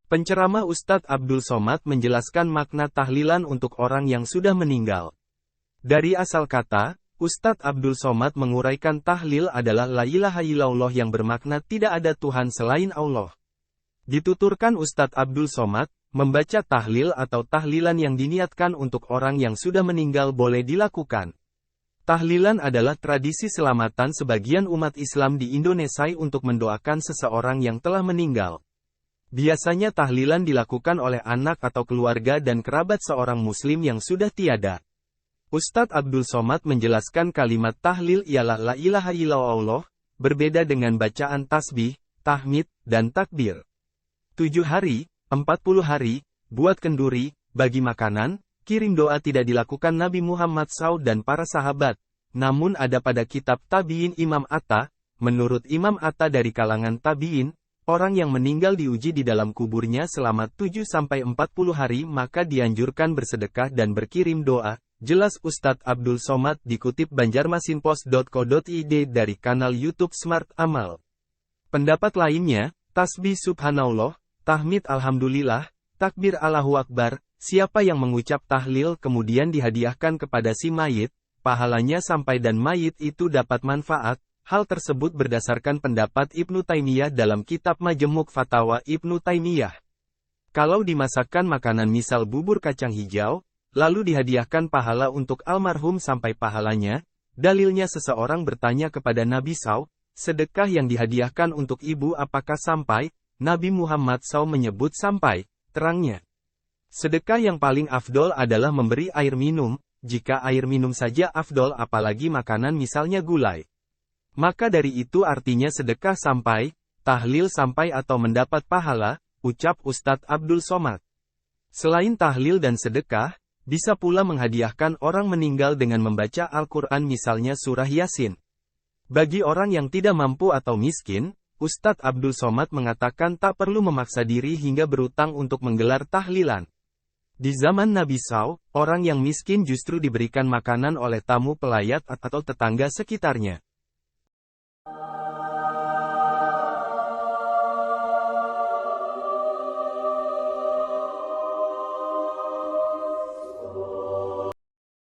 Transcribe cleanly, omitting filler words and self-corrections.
Penceramah Ustadz Abdul Somad menjelaskan makna tahlilan untuk orang yang sudah meninggal. Dari asal kata, Ustadz Abdul Somad menguraikan tahlil adalah la ilaha illallah yang bermakna tidak ada Tuhan selain Allah. Dituturkan Ustadz Abdul Somad, membaca tahlil atau tahlilan yang diniatkan untuk orang yang sudah meninggal boleh dilakukan. Tahlilan adalah tradisi selamatan sebagian umat Islam di Indonesia untuk mendoakan seseorang yang telah meninggal. Biasanya tahlilan dilakukan oleh anak atau keluarga dan kerabat seorang muslim yang sudah tiada. Ustadz Abdul Somad menjelaskan kalimat tahlil ialah la ilaha illallah, berbeda dengan bacaan tasbih, tahmid, dan takbir. 7 hari, 40 hari, buat kenduri, bagi makanan, kirim doa tidak dilakukan Nabi Muhammad SAW dan para sahabat, namun ada pada kitab Tabi'in Imam Atta. Menurut Imam Atta dari kalangan Tabi'in, orang yang meninggal diuji di dalam kuburnya selama 7-40 hari maka dianjurkan bersedekah dan berkirim doa, jelas Ustadz Abdul Somad dikutip banjarmasinpost.co.id dari kanal YouTube Smart Amal. Pendapat lainnya, tasbih subhanallah, tahmid alhamdulillah, takbir Allahu Akbar, siapa yang mengucap tahlil kemudian dihadiahkan kepada si mayit, pahalanya sampai dan mayit itu dapat manfaat. Hal tersebut berdasarkan pendapat Ibnu Taimiyah dalam kitab Majmu' Fatawa Ibnu Taimiyah. Kalau dimasakkan makanan misal bubur kacang hijau, lalu dihadiahkan pahala untuk almarhum sampai pahalanya, dalilnya seseorang bertanya kepada Nabi SAW, sedekah yang dihadiahkan untuk ibu apakah sampai? Nabi Muhammad SAW menyebut sampai, terangnya. Sedekah yang paling afdol adalah memberi air minum, jika air minum saja afdol apalagi makanan misalnya gulai. Maka dari itu artinya sedekah sampai, tahlil sampai atau mendapat pahala, ucap Ustadz Abdul Somad. Selain tahlil dan sedekah, bisa pula menghadiahkan orang meninggal dengan membaca Al-Quran misalnya surah Yasin. Bagi orang yang tidak mampu atau miskin, Ustadz Abdul Somad mengatakan tak perlu memaksa diri hingga berutang untuk menggelar tahlilan. Di zaman Nabi SAW, orang yang miskin justru diberikan makanan oleh tamu pelayat atau tetangga sekitarnya.